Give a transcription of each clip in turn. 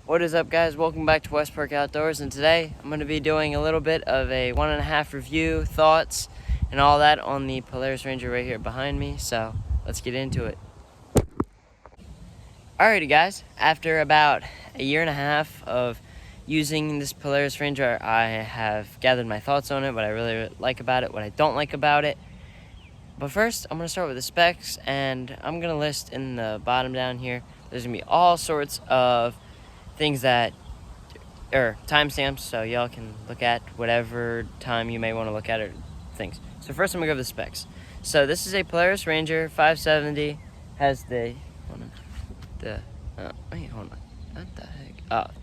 What is up, guys? Welcome back to West Park Outdoors, and today I'm going to be doing a little bit of a 1.5 review, thoughts, and all that on the Polaris Ranger right here behind me, so let's get into it. Alrighty guys, after about a year and a half of using this Polaris Ranger, I have gathered my thoughts on it, what I really like about it, what I don't like about it. But first, I'm going to start with the specs, and I'm going to list in the bottom down here, there's going to be all sorts of things that timestamps, so y'all can look at whatever time you may want to look at it, things. So first I'm gonna go over the specs. So this is a Polaris Ranger 570, has the the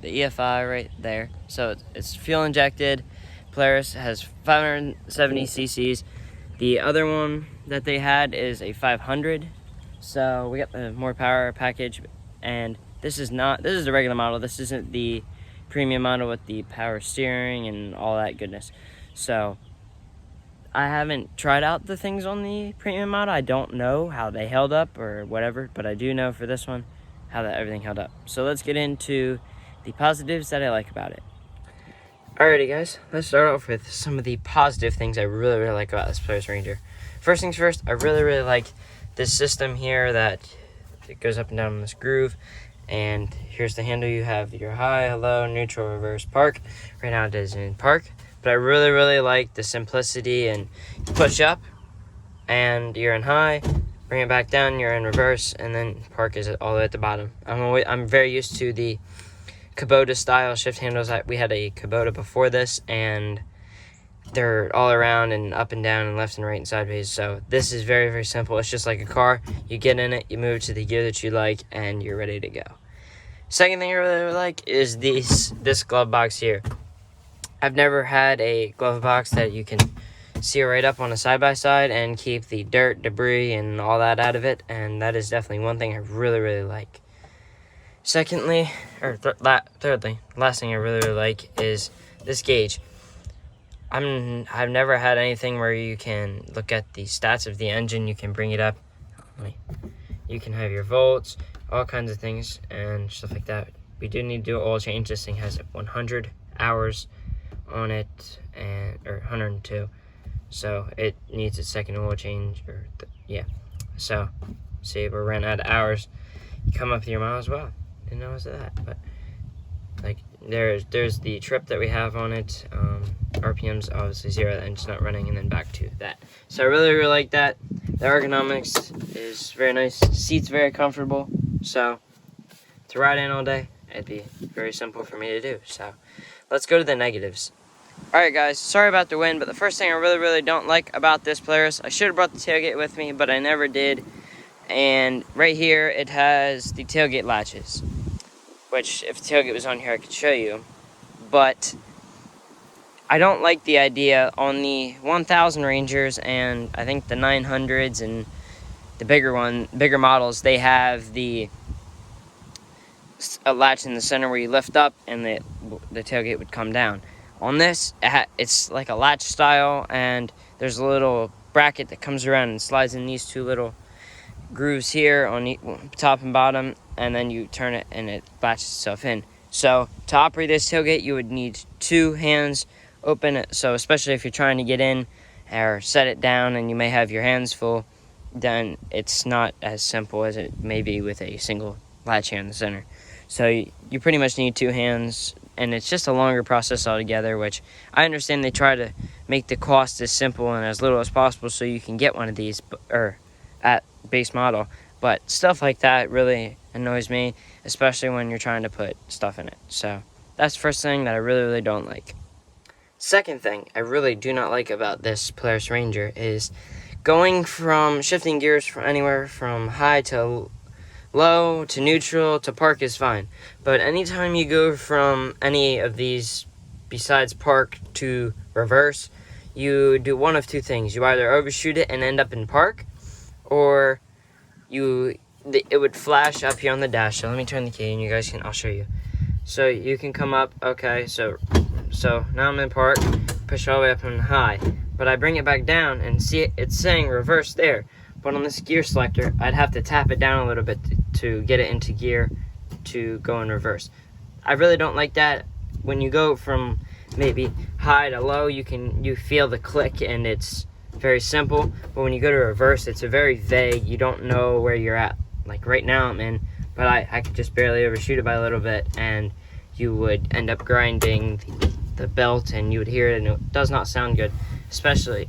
EFI right there. So it's fuel injected. Polaris has 570 cc's. The other one that they had is a 500. So we got the more power package, and this is the regular model. This isn't the premium model with the power steering and all that goodness. So I haven't tried out the things on the premium model. I don't know how they held up or whatever, but I do know for this one how that everything held up. So let's get into the positives that I like about it. Alrighty guys, let's start off with some of the positive things I really like about this Polaris Ranger. First things first, I really like this system here that it goes up and down in this groove. And here's the handle. You have your high, low, neutral, reverse, park. Right now it is in park, but I really like the simplicity. And you push up and you're in high, bring it back down, you're in reverse, and then park is all the way at the bottom. I'm very used to the Kubota style shift handles. We had a Kubota before this, and they're all around and up and down and left and right and sideways. So this is very simple. It's just like a car. You get in it, you move to the gear that you like, and you're ready to go. Second thing I really like is this glove box here. I've never had a glove box that you can seal right up on a side-by-side and keep the dirt, debris, and all that out of it, and that is definitely one thing I really like. Secondly, thirdly, last thing I really like is this gauge. I've never had anything where you can look at the stats of the engine. You can bring it up. You can have your volts, all kinds of things and stuff like that. We do need to do an oil change. This thing has 100 hours on it, or 102. So it needs a second oil change, So, see, we're running out of hours. You come up with your miles. Well, didn't know it was that, but like there's the trip that we have on it. RPM's obviously 0, and it's not running, and then back to that. So I really like that. The ergonomics is very nice. Seat's very comfortable. So to ride in all day, it'd be very simple for me to do. So let's go to the negatives. Alright guys, sorry about the wind, but the first thing I really don't like about this Polaris, I should have brought the tailgate with me, but I never did. And right here, it has the tailgate latches, which if the tailgate was on here, I could show you. But I don't like the idea on the 1000 Rangers, and I think the 900s and the bigger models, they have a latch in the center where you lift up and the tailgate would come down. On this, it's like a latch style, and there's a little bracket that comes around and slides in these two little grooves here on top and bottom, and then you turn it and it latches itself in. So to operate this tailgate, you would need two hands open it. So especially if you're trying to get in or set it down and you may have your hands full, then it's not as simple as it may be with a single latch here in the center. So you pretty much need two hands, and it's just a longer process altogether, which I understand they try to make the cost as simple and as little as possible so you can get one of these at base model. But stuff like that really annoys me, especially when you're trying to put stuff in it. So that's the first thing that I really don't like. Second thing I really do not like about this Polaris Ranger is shifting gears from anywhere from high to low to neutral to park is fine. But anytime you go from any of these besides park to reverse, you do one of two things. You either overshoot it and end up in park, or it would flash up here on the dash. So let me turn the key and I'll show you. So you can come up, okay, so now I'm in park, push all the way up in high, but I bring it back down and see it's saying reverse there. But on this gear selector, I'd have to tap it down a little bit to get it into gear to go in reverse. I really don't like that. When you go from maybe high to low, you feel the click, and it's very simple. But when you go to reverse, it's a very vague. You don't know where you're at. Like right now I'm in, but I could just barely overshoot it by a little bit, and you would end up grinding the belt, and you would hear it, and it does not sound good. Especially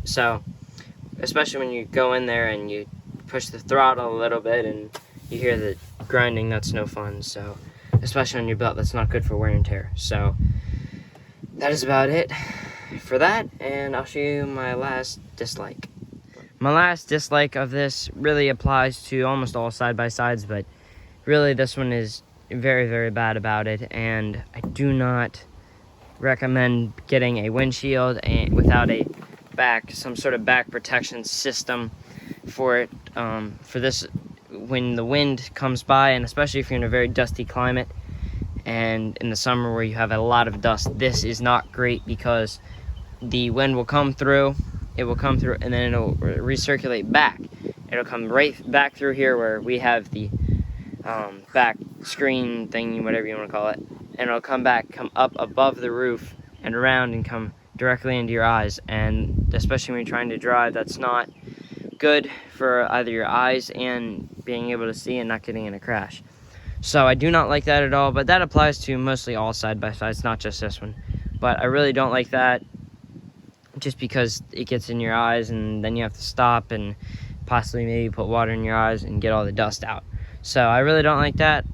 when you go in there and you push the throttle a little bit and you hear the grinding, that's no fun. So especially on your belt, that's not good for wear and tear. So that is about it for that, and I'll show you my last dislike. My last dislike of this really applies to almost all side-by-sides, but really this one is very, very bad about it, and I do not recommend getting a windshield without some sort of back protection system for it. For this, when the wind comes by, and especially if you're in a very dusty climate, and in the summer where you have a lot of dust, this is not great, because the wind will come through, and then it'll recirculate back. It'll come right back through here where we have the back screen thing, whatever you want to call it, and it'll come up above the roof and around and come directly into your eyes. And especially when you're trying to drive, that's not good for either your eyes and being able to see and not getting in a crash. So I do not like that at all, but that applies to mostly all side-by-sides, not just this one. But I really don't like that, just because it gets in your eyes, and then you have to stop and possibly maybe put water in your eyes and get all the dust out. So I really don't like that.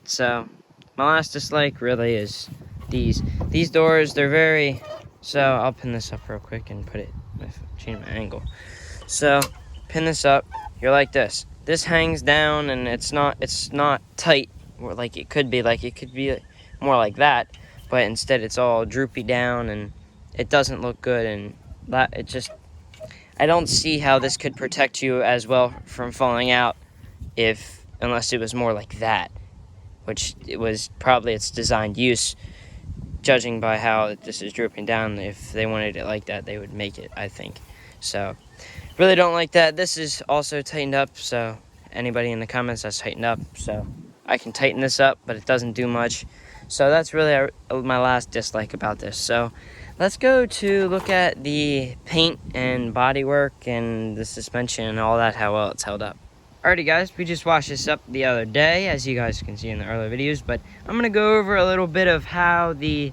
So my last dislike really is these doors. They're very, so I'll pin this up real quick and change my angle. So pin this up, you're like this. This hangs down, and it's not tight like it could be. Like it could be more like that, but instead it's all droopy down, and it doesn't look good. And I don't see how this could protect you as well from falling out unless it was more like that, which it was probably its designed use, judging by how this is drooping down. If they wanted it like that, they would make it, I think. So really don't like that. This is also tightened up, so anybody in the comments that's tightened up, so I can tighten this up, but it doesn't do much. So that's really my last dislike about this. So let's go to look at the paint and bodywork and the suspension and all that, how well it's held up. Alrighty guys, we just washed this up the other day, as you guys can see in the earlier videos, but I'm going to go over a little bit of how the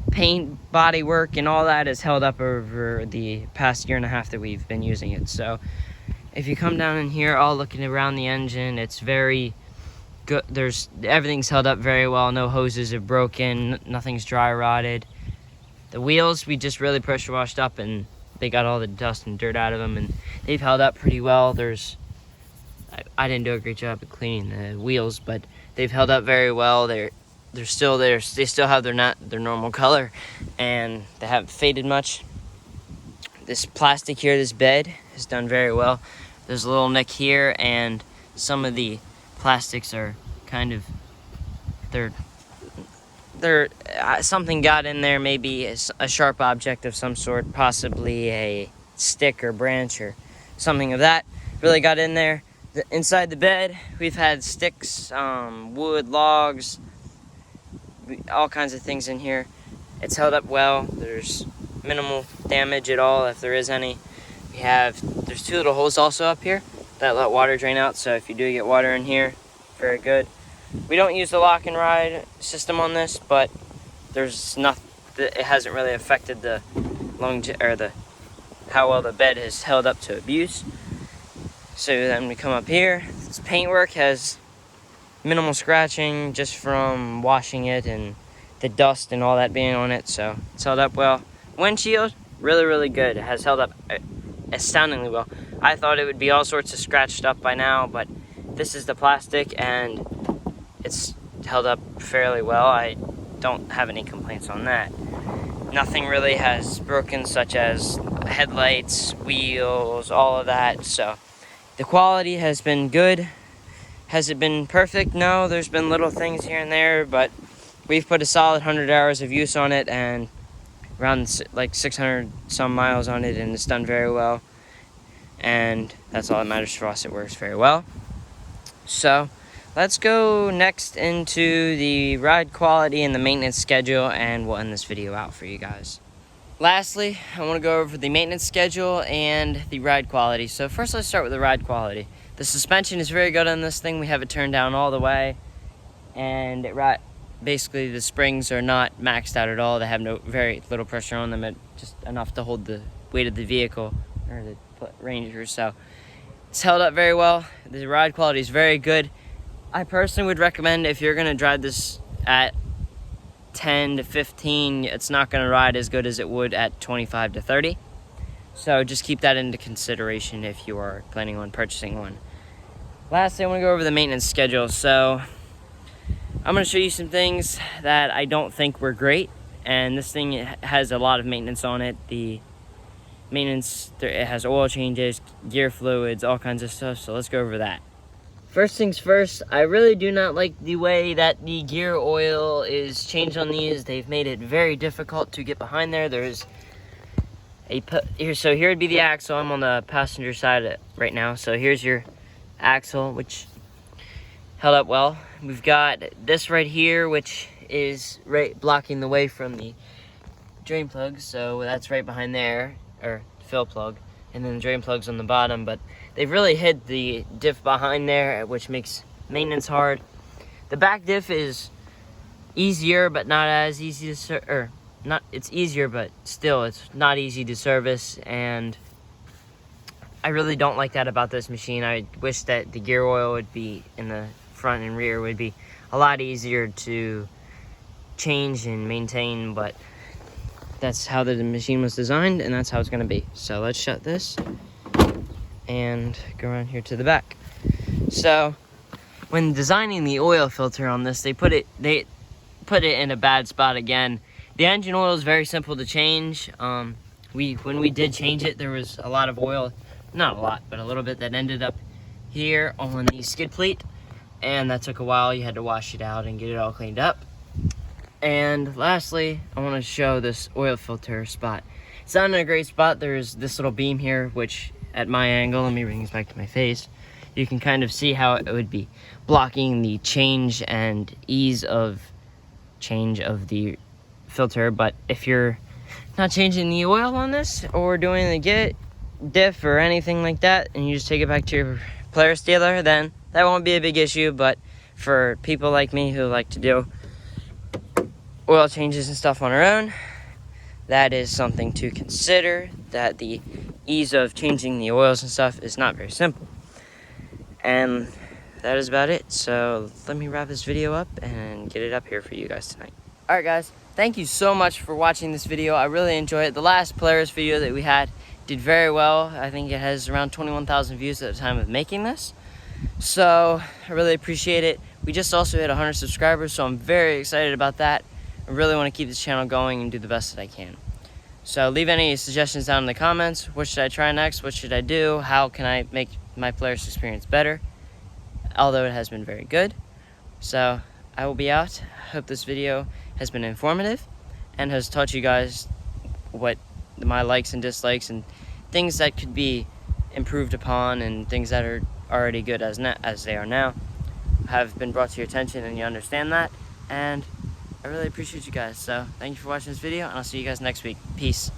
paint, bodywork, and all that is held up over the past year and a half that we've been using it. So if you come down in here, all looking around the engine, it's very good. Everything's held up very well. No hoses have broken, nothing's dry rotted. The wheels we just really pressure washed up, and they got all the dust and dirt out of them, and they've held up pretty well. I didn't do a great job of cleaning the wheels, but they've held up very well. They're still there. They still have their normal color, and they haven't faded much. This plastic here, this bed, has done very well. There's a little nick here, and some of the plastics are kind of, something got in there, maybe a sharp object of some sort, possibly a stick or branch or something of that really got in there. Inside the bed, we've had sticks, wood, logs, all kinds of things in here. It's held up well. There's minimal damage at all, if there is any. There's two little holes also up here that let water drain out, so if you do get water in here, very good. We don't use the lock and ride system on this, but it hasn't really affected how well the bed has held up to abuse. So then we come up here. This paintwork has minimal scratching just from washing it and the dust and all that being on it, so it's held up well. Windshield, really, really good. It has held up astoundingly well. I thought it would be all sorts of scratched up by now, but this is the plastic, and it's held up fairly well. I don't have any complaints on that. Nothing really has broken, such as headlights, wheels, all of that, so the quality has been good. Has it been perfect? No, there's been little things here and there, but we've put a solid 100 hours of use on it, and around like 600 some miles on it, and it's done very well. And that's all that matters for us. It works very well. So let's go next into the ride quality and the maintenance schedule, and we'll end this video out for you guys. Lastly, I want to go over the maintenance schedule and the ride quality. So first, let's start with the ride quality. The suspension is very good on this thing. We have it turned down all the way, and basically the springs are not maxed out at all. They have very little pressure on them, just enough to hold the weight of the vehicle or the Ranger. So it's held up very well. The ride quality is very good. I personally would recommend, if you're going to drive this at 10 to 15, it's not going to ride as good as it would at 25 to 30. So just keep that into consideration if you are planning on purchasing one. Lastly, I want to go over the maintenance schedule. So I'm going to show you some things that I don't think were great, and this thing has a lot of maintenance on it. The maintenance, it has oil changes, gear fluids, all kinds of stuff, so let's go over that. First things first, I really do not like the way that the gear oil is changed on these. They've made it very difficult to get behind there. There's so here would be the axle. I'm on the passenger side right now, so here's your axle, which held up well. We've got this right here, which is right blocking the way from the drain plug, so that's right behind there, or fill plug, and then the drain plug's on the bottom. But they've really hid the diff behind there, which makes maintenance hard. The back diff is easier, but not as easy to it's easier, but still it's not easy to service, and I really don't like that about this machine. I wish that the gear oil would be in the front and rear would be a lot easier to change and maintain, but that's how the machine was designed, and that's how it's going to be. So let's shut this and go around here to the back. So when designing the oil filter on this, they put it in a bad spot again. The engine oil is very simple to change. When we did change it, there was a lot of oil, not a lot, but a little bit that ended up here on the skid plate, and that took a while. You had to wash it out and get it all cleaned up. And lastly, I want to show this oil filter spot. It's not in a great spot. There's this little beam here, which at my angle, let me bring this back to my face, you can kind of see how it would be blocking the change and ease of change of the filter. But if you're not changing the oil on this or doing the diff or anything like that, and you just take it back to your Polaris dealer, then that won't be a big issue. But for people like me who like to do oil changes and stuff on our own, that is something to consider, that the ease of changing the oils and stuff is not very simple. And that is about it. So let me wrap this video up and get it up here for you guys tonight. Alright guys, thank you so much for watching this video. I really enjoyed it. The last Polaris video that we had did very well. I think it has around 21,000 views at the time of making this. So I really appreciate it. We just also hit 100 subscribers, so I'm very excited about that. I really want to keep this channel going and do the best that I can. So leave any suggestions down in the comments. What should I try next? What should I do? How can I make my Polaris experience better? Although it has been very good. So I will be out. Hope this video has been informative and has taught you guys what my likes and dislikes and things that could be improved upon, and things that are already good as they are now have been brought to your attention, and you understand that. And I really appreciate you guys. So thank you for watching this video, and I'll see you guys next week. Peace.